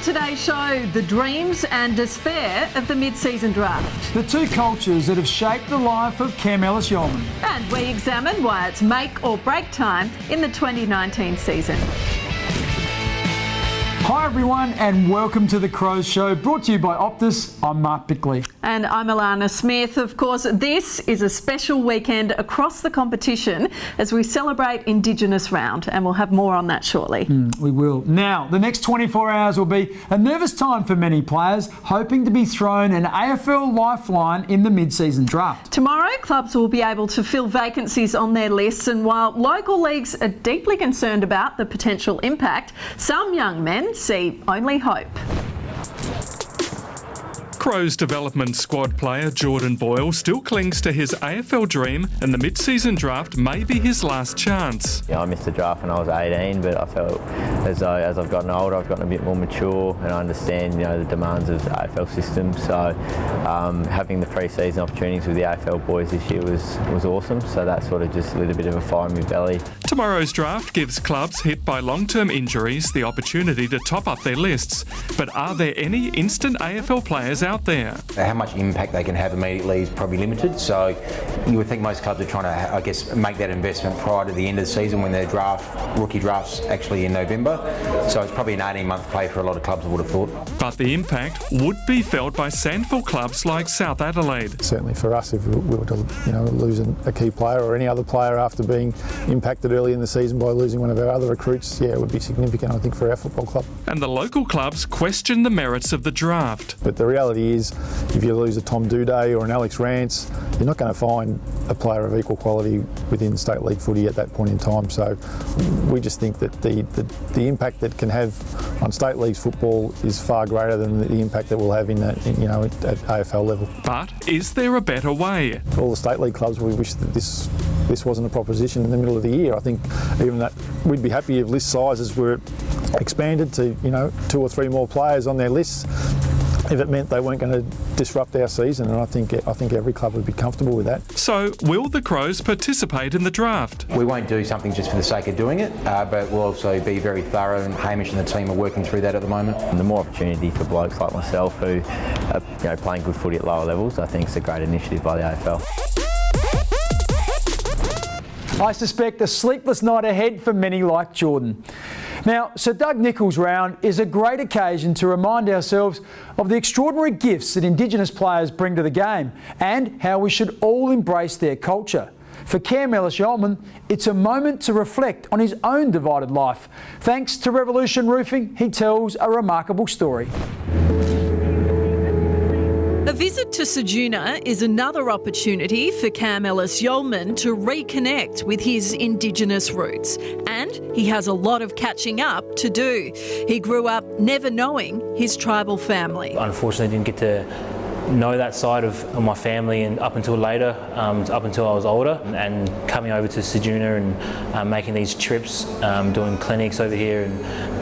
On today's show, the dreams and despair of the mid-season draft. The two cultures that have shaped the life of Cam Ellis-Yolmen. And we examine why it's make or break time in the 2019 season. Hi everyone and welcome to The Crows Show, brought to you by Optus. I'm Mark Bickley. And I'm Alana Smith. Of course, this is a special weekend across the competition as we celebrate Indigenous Round, and we'll have more on that shortly. We will. Now, the next 24 hours will be a nervous time for many players, hoping to be thrown an AFL lifeline in the mid-season draft. Tomorrow, clubs will be able to fill vacancies on their lists, and while local leagues are deeply concerned about the potential impact, some young men see only hope. Crows development squad player Jordan Boyle still clings to his AFL dream, and the mid-season draft may be his last chance. I missed the draft when I was 18, but I felt as though as I've gotten older, I've gotten a bit more mature and I understand, the demands of the AFL system. So having the pre-season opportunities with the AFL boys this year was awesome. So that sort of just lit a bit of a fire in my belly. Tomorrow's draft gives clubs hit by long-term injuries the opportunity to top up their lists. But are there any instant AFL players out there? How much impact they can have immediately is probably limited, so you would think most clubs are trying to, make that investment prior to the end of the season when their rookie draft's actually in November. So it's probably an 18-month play for a lot of clubs, I would have thought. But the impact would be felt by SANFL clubs like South Adelaide. Certainly for us, if we were to lose a key player or any other player after being impacted early in the season by losing one of our other recruits, it would be significant, I think, for our football club. And the local clubs question the merits of the draft. But the reality is, if you lose a Tom Duday or an Alex Rance, you're not going to find a player of equal quality within state league footy at that point in time. So we just think that the impact that can have on state leagues football is far greater than the impact that we'll have at AFL level. But is there a better way? For all the state league clubs, we wish that this wasn't a proposition in the middle of the year. I think even that we'd be happy if list sizes were expanded to 2 or 3 more players on their lists, if it meant they weren't going to disrupt our season, and I think every club would be comfortable with that. So, will the Crows participate in the draft? We won't do something just for the sake of doing it, but we'll also be very thorough, and Hamish and the team are working through that at the moment. And the more opportunity for blokes like myself who are playing good footy at lower levels, I think it's a great initiative by the AFL. I suspect a sleepless night ahead for many like Jordan. Now, Sir Doug Nicholls' round is a great occasion to remind ourselves of the extraordinary gifts that Indigenous players bring to the game and how we should all embrace their culture. For Cam Ellis-Yolmen, it's a moment to reflect on his own divided life. Thanks to Revolution Roofing, he tells a remarkable story. A visit to Ceduna is another opportunity for Cam Ellis-Yolmen to reconnect with his Indigenous roots, and he has a lot of catching up to do. He grew up never knowing his tribal family. Unfortunately, didn't get to know that side of my family and up until later, up until I was older, and coming over to Ceduna and making these trips, doing clinics over here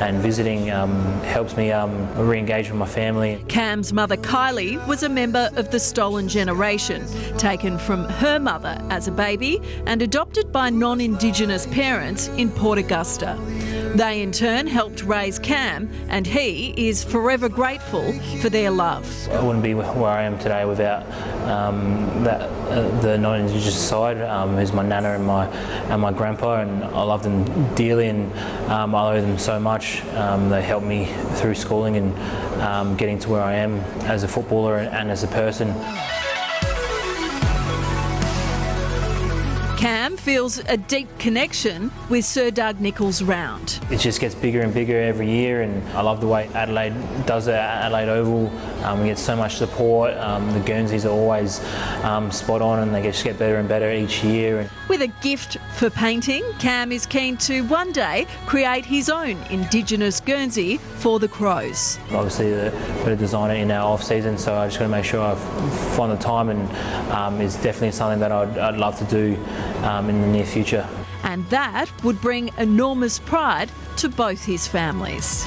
and visiting helps me re-engage with my family. Cam's mother Kylie was a member of the Stolen Generation, taken from her mother as a baby and adopted by non-Indigenous parents in Port Augusta. They in turn helped raise Cam, and he is forever grateful for their love. I wouldn't be where I am today without the non-Indigenous side, who's my nana and my grandpa, and I love them dearly, and I owe them so much. They helped me through schooling and getting to where I am as a footballer and as a person. Cam feels a deep connection with Sir Doug Nicholls' round. It just gets bigger and bigger every year, and I love the way Adelaide does it at Adelaide Oval. We get so much support. The Guernseys are always spot on, and they just get better and better each year. With a gift for painting, Cam is keen to one day create his own Indigenous Guernsey for the Crows. Obviously, we're going to design it in our off-season, so I just got to make sure I find the time, and it's definitely something that I'd love to do in the near future. And that would bring enormous pride to both his families.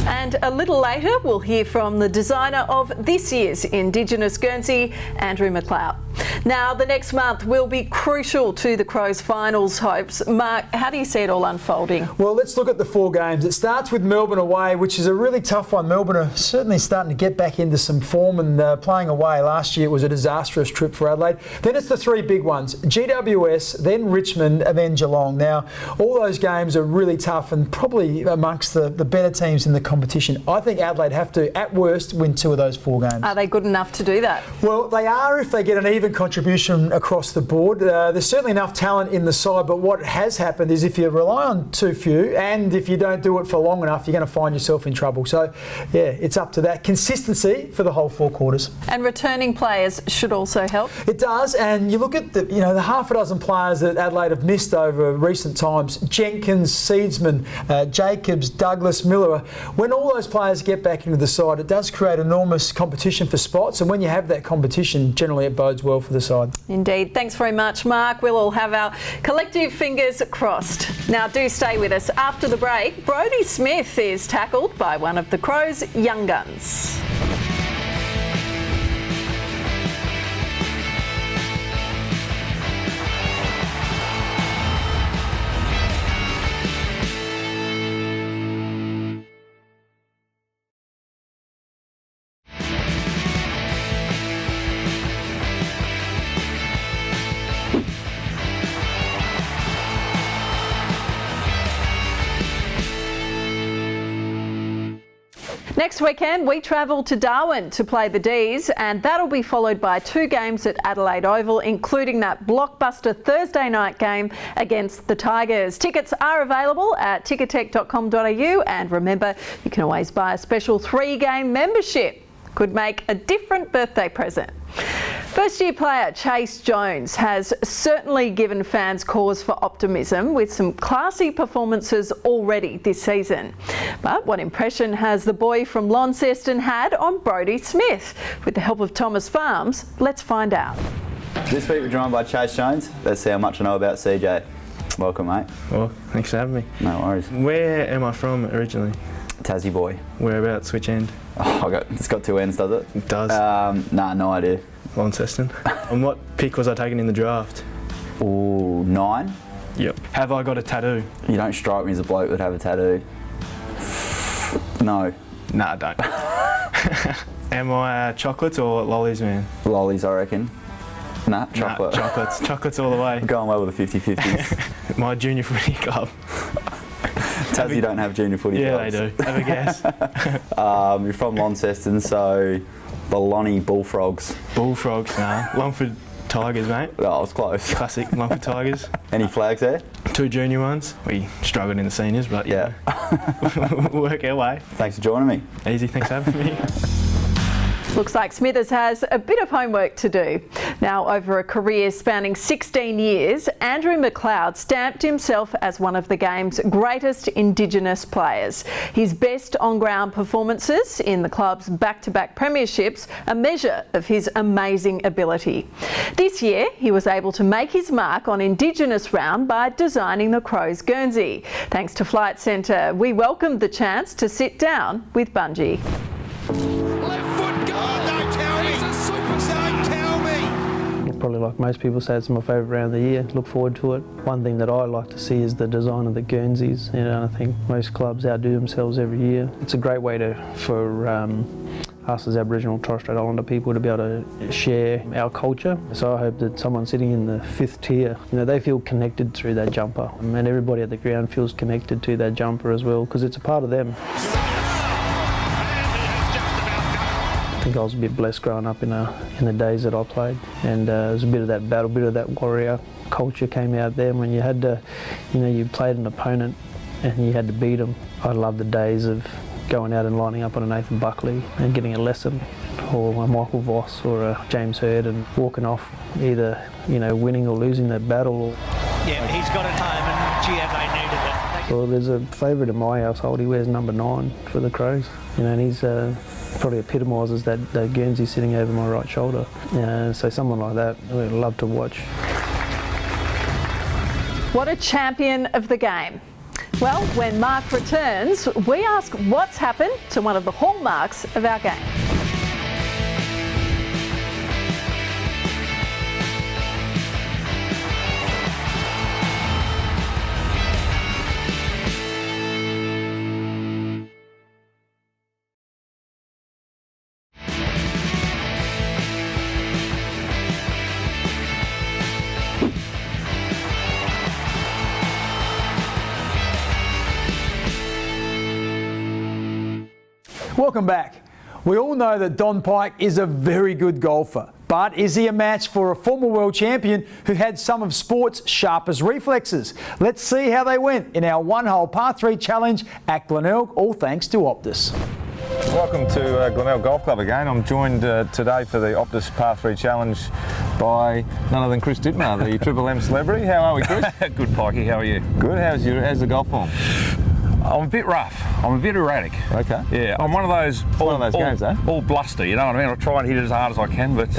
And a little later, we'll hear from the designer of this year's Indigenous Guernsey, Andrew McLeod. Now, the next month will be crucial to the Crows' finals hopes. Mark, how do you see it all unfolding? Well, let's look at the 4 games. It starts with Melbourne away, which is a really tough one. Melbourne are certainly starting to get back into some form, and playing away last year was a disastrous trip for Adelaide. Then it's the 3 big ones, GWS, then Richmond, and then Geelong. Now, all those games are really tough and probably amongst the better teams in the competition. I think Adelaide have to, at worst, win 2 of those 4 games. Are they good enough to do that? Well, they are if they get an even contribution across the board. There's certainly enough talent in the side, but what has happened is if you rely on too few and if you don't do it for long enough, you're going to find yourself in trouble. So, yeah, it's up to that. Consistency for the whole 4 quarters. And returning players should also help. It does, and you look at the half a dozen players that Adelaide have missed over recent times. Jenkins, Seedsman, Jacobs, Douglas, Miller. When all those players get back into the side, it does create enormous competition for spots, and when you have that competition, generally it bodes well for the side. Indeed. Thanks very much, Mark. We'll all have our collective fingers crossed. Now, do stay with us. After the break, Brodie Smith is tackled by one of the Crows' young guns. Next weekend, we travel to Darwin to play the D's, and that'll be followed by 2 games at Adelaide Oval, including that blockbuster Thursday night game against the Tigers. Tickets are available at ticketek.com.au, and remember, you can always buy a special 3-game membership. Could make a different birthday present. First-year player Chase Jones has certainly given fans cause for optimism with some classy performances already this season. But what impression has the boy from Launceston had on Brodie Smith? With the help of Thomas Farms, let's find out. This week we're joined by Chase Jones. Let's see how much I know about CJ. Welcome, mate. Well, thanks for having me. No worries. Where am I from originally? Tassie boy. Whereabouts? Which end? Oh, it's got 2 ends, does it? It does. Nah, no idea. Launceston. And what pick was I taking in the draft? Ooh, 9. Yep. Have I got a tattoo? You don't strike me as a bloke that have a tattoo. No. Nah, I don't. Am I chocolates or lollies, man? Lollies, I reckon. Nah, chocolate. Nah, chocolates. Chocolates all the way. I'm going well with the 50-50s. My junior footy club. Tassie don't have junior footy clubs. Yeah, they do. Have a guess. You're from Launceston, so the Lonnie Bullfrogs. Bullfrogs, nah. Longford Tigers, mate. Oh, I was close. Classic Longford Tigers. Any flags there? 2 junior ones. We struggled in the seniors, but yeah. We'll work our way. Thanks for joining me. Easy, thanks for having me. Looks like Smithers has a bit of homework to do. Now, over a career spanning 16 years, Andrew McLeod stamped himself as one of the game's greatest Indigenous players. His best on-ground performances in the club's back-to-back premierships, a measure of his amazing ability. This year, he was able to make his mark on Indigenous Round by designing the Crows Guernsey. Thanks to Flight Centre, we welcomed the chance to sit down with Bungie. Probably like most people say, it's my favourite round of the year. Look forward to it. One thing that I like to see is the design of the Guernseys. I think most clubs outdo themselves every year. It's a great way for us as Aboriginal Torres Strait Islander people to be able to share our culture. So I hope that someone sitting in the 5th tier, they feel connected through that jumper, and everybody at the ground feels connected to that jumper as well, because it's a part of them. I think I was a bit blessed growing up in the days that I played, and there was a bit of that battle, a bit of that warrior culture came out there when you had to, you played an opponent and you had to beat them. I love the days of going out and lining up on a Nathan Buckley and getting a lesson, or a Michael Voss or a James Hird, and walking off either winning or losing that battle. Yeah, he's got it home, and gee, have they needed it. Well, there's a favourite in my household. He wears number 9 for the Crows, and he's probably epitomises that Guernsey sitting over my right shoulder. So someone like that, I'd love to watch. What a champion of the game. Well, when Mark returns, we ask what's happened to one of the hallmarks of our game. Welcome back. We all know that Don Pike is a very good golfer, but is he a match for a former world champion who had some of sport's sharpest reflexes? Let's see how they went in our one-hole par 3 challenge at Glenelg, all thanks to Optus. Welcome to Glenelg Golf Club again. I'm joined today for the Optus Par 3 Challenge by none other than Chris Dittmar, the Triple M celebrity. How are we, Chris? Good, Pikey. How are you? Good. How's the golf form? I'm a bit rough. I'm a bit erratic. Okay. Yeah, I'm one of those games, eh? All bluster, you know what I mean? I try and hit it as hard as I can, but...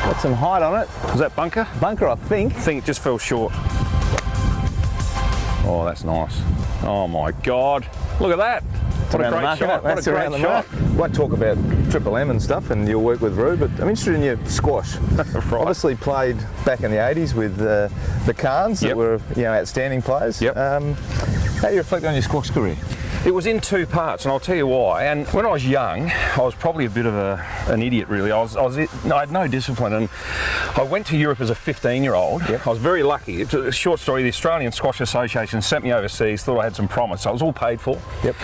Got some height on it. Was that bunker? Bunker, I think. I think it just fell short. Oh, that's nice. Oh my God. Look at that. What a great shot. What a great shot. Won't talk about Triple M and stuff and your work with Roo, but I'm interested in your squash. Right. Obviously played back in the 80s with the Khans that were outstanding players. Yep. How do you reflect on your squash career? It was in 2 parts, and I'll tell you why. And when I was young, I was probably a bit of an idiot, really. I had no discipline, and I went to Europe as a 15-year-old. Yep. I was very lucky. It's a short story. The Australian Squash Association sent me overseas, thought I had some promise, so it was all paid for. Yep.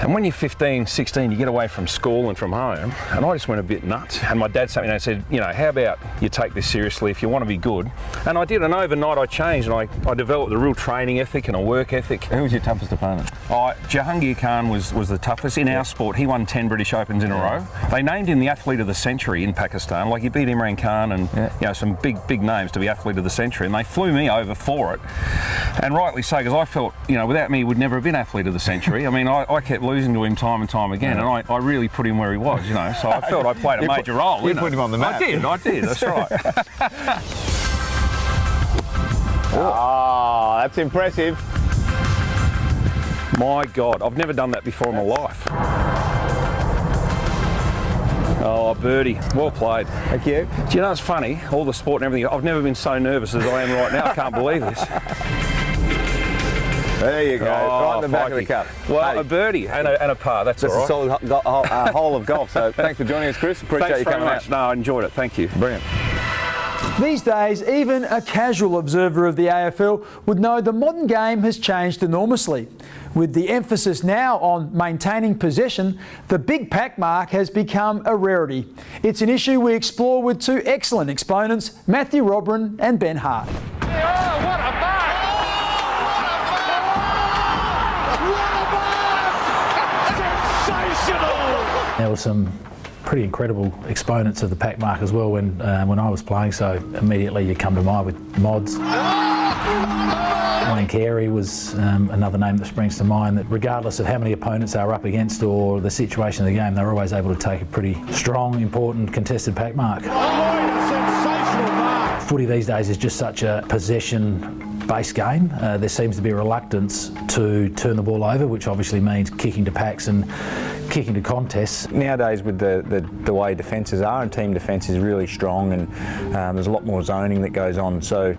And when you're 15, 16, you get away from school and from home, and I just went a bit nuts. And my dad sat me down and said, you know, how about you take this seriously if you want to be good? And I did, and overnight I changed, and I developed a real training ethic and a work ethic. Who was your toughest opponent? Jahangir Khan was the toughest in our sport. He won 10 British Opens in a row. They named him the Athlete of the Century in Pakistan. Like, he beat Imran Khan and you know, some big names to be Athlete of the Century, and they flew me over for it. And rightly so, because I felt, you know, without me he would never have been Athlete of the Century. I mean, I kept losing to him time and time again, and I really put him where he was, you know, so I felt I played a major role. You put him on the map. I did, that's right. Oh, that's impressive. My God, I've never done that before in my life. Oh, birdie. Well played. Thank you. Do you know, it's funny, all the sport and everything, I've never been so nervous as I am right now. I can't believe this. There you go, right in the back of the cup. Well, hey, a birdie and a par, that's all right. That's a solid hole of golf, so thanks for joining us, Chris. Appreciate you coming out. No, I enjoyed it, thank you. Brilliant. These days, even a casual observer of the AFL would know the modern game has changed enormously. With the emphasis now on maintaining possession, the big pack mark has become a rarity. It's an issue we explore with 2 excellent exponents, Matthew Robran and Ben Hart. Oh, what a mark! Sensational! There were some pretty incredible exponents of the pack mark as well when I was playing, so immediately you come to mind with Mods. Wayne Carey was another name that springs to mind, that regardless of how many opponents they were up against or the situation of the game, they were always able to take a pretty strong, important, contested pack mark. Sensational mark! Footy these days is just such a possession-based game. There seems to be a reluctance to turn the ball over, which obviously means kicking to packs and kicking to contests. Nowadays, with the way defences are, and team defence is really strong, and there's a lot more zoning that goes on, so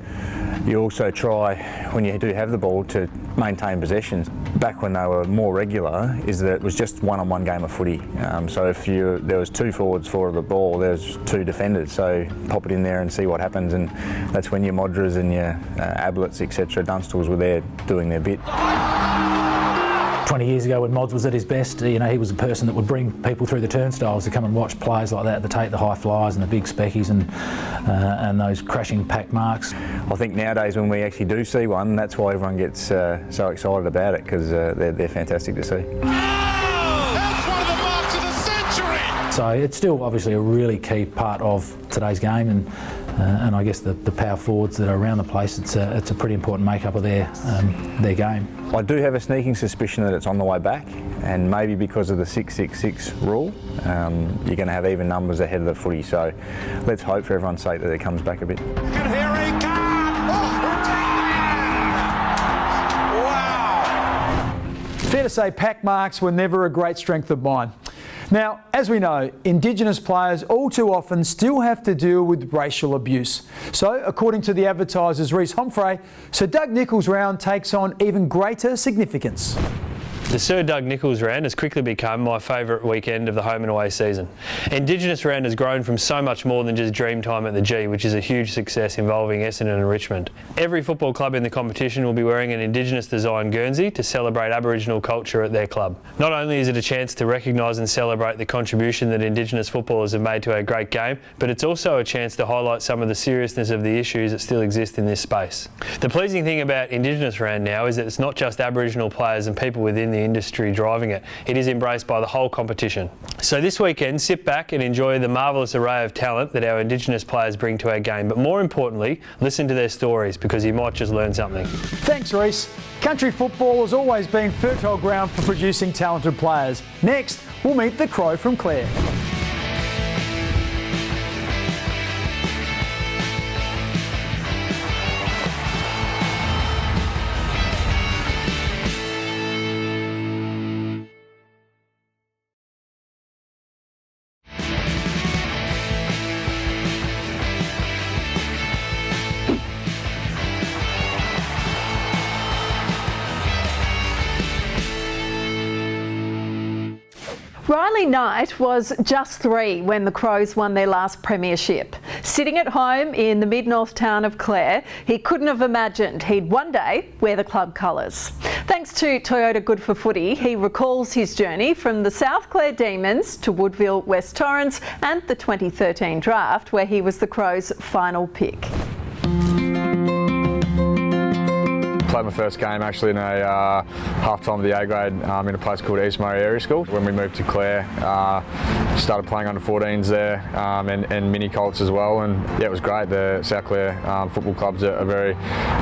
you also try, when you do have the ball, to maintain possessions. Back when they were more regular, is that it was just one-on-one game of footy. So if there was 2 forwards for the ball, there's 2 defenders, so pop it in there and see what happens, and that's when your Modras and your Ablets, etc., Dunstals were there doing their bit. 20 years ago when Mods was at his best, you know, he was the person that would bring people through the turnstiles to come and watch players like that take the high flyers and the big speckies and those crashing pack marks. I think nowadays when we actually do see one, that's why everyone gets so excited about it, because they're fantastic to see. That's one of the marks of the century! So it's still obviously a really key part of today's game, and I guess the power forwards that are around the place, it's a pretty important makeup of their game. I do have a sneaking suspicion that it's on the way back, and maybe because of the 666 rule, you're going to have even numbers ahead of the footy, so let's hope for everyone's sake that it comes back a bit. And here he comes! Wow! Fair to say pack marks were never a great strength of mine. Now, as we know, Indigenous players all too often still have to deal with racial abuse. So, according to the Advertiser's Reece Homfray, Sir Doug Nicholls' round takes on even greater significance. The Sir Doug Nicholls Round has quickly become my favourite weekend of the home and away season. Indigenous Round has grown from so much more than just dream time at the G, which is a huge success involving Essendon and Richmond. Every football club in the competition will be wearing an Indigenous designed guernsey to celebrate Aboriginal culture at their club. Not only is it a chance to recognise and celebrate the contribution that Indigenous footballers have made to our great game, but it's also a chance to highlight some of the seriousness of the issues that still exist in this space. The pleasing thing about Indigenous Round now is that it's not just Aboriginal players and people within the industry driving it. It is embraced by the whole competition. So this weekend, sit back and enjoy the marvellous array of talent that our Indigenous players bring to our game. But more importantly, listen to their stories, because you might just learn something. Thanks, Reece. Country football has always been fertile ground for producing talented players. Next, we'll meet the Crow from Clare. Riley Knight was just 3 when the Crows won their last premiership. Sitting at home in the mid-north town of Clare, he couldn't have imagined he'd one day wear the club colours. Thanks to Toyota Good for Footy, he recalls his journey from the South Clare Demons to Woodville West Torrens and the 2013 draft, where he was the Crows' final pick. Played my first game actually in a half-time of the A-grade in a place called East Murray Area School. When we moved to Clare, started playing under 14s there and mini colts as well, and yeah, it was great. The South Clare Football Club's a very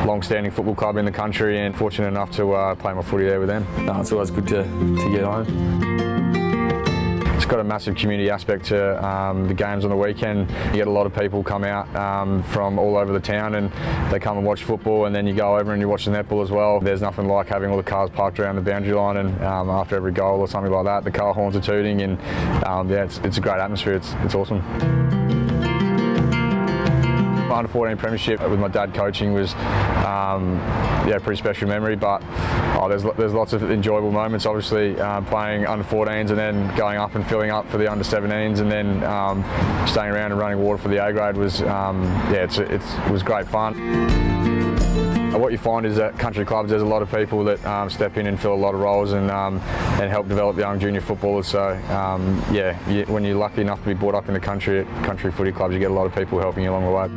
long-standing football club in the country, and fortunate enough to play my footy there with them. It's always good to get home. It's got a massive community aspect to the games on the weekend. You get a lot of people come out from all over the town, and they come and watch football, and then you go over and you watch the netball as well. There's nothing like having all the cars parked around the boundary line, and after every goal or something like that, the car horns are tooting, and yeah, it's a great atmosphere. It's awesome. My under 14 premiership with my dad coaching was yeah, a pretty special memory, but there's lots of enjoyable moments. Obviously playing under 14s and then going up and filling up for the under 17s, and then staying around and running water for the A grade was yeah, it was great fun. What you find is that country clubs, there's a lot of people that step in and fill a lot of roles and help develop young junior footballers. So yeah, when you're lucky enough to be brought up in the country at country footy clubs, you get a lot of people helping you along the way.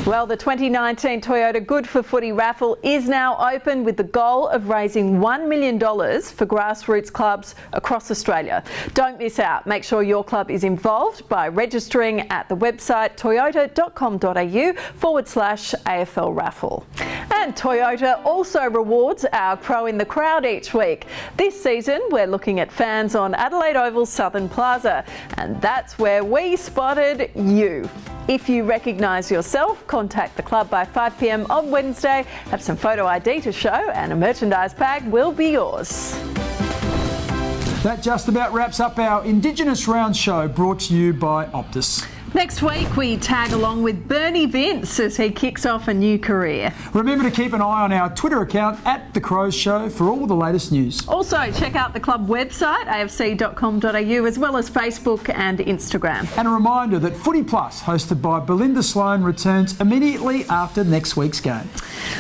Well, the 2019 Toyota Good for Footy raffle is now open, with the goal of raising $1 million for grassroots clubs across Australia. Don't miss out. Make sure your club is involved by registering at the website toyota.com.au/AFL raffle. And Toyota also rewards our Crow in the Crowd each week. This season, we're looking at fans on Adelaide Oval's Southern Plaza, and that's where we spotted you. If you recognise yourself, contact the club by 5 p.m. on Wednesday, have some photo ID to show, and a merchandise bag will be yours. That just about wraps up our Indigenous Round show, brought to you by Optus. Next week, we tag along with Bernie Vince as he kicks off a new career. Remember to keep an eye on our Twitter account at The Crows Show for all the latest news. Also, check out the club website, afc.com.au, as well as Facebook and Instagram. And a reminder that Footy Plus, hosted by Belinda Sloan, returns immediately after next week's game.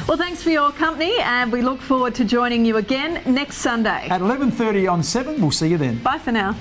Well, thanks for your company, and we look forward to joining you again next Sunday. At 11:30 on 7, we'll see you then. Bye for now.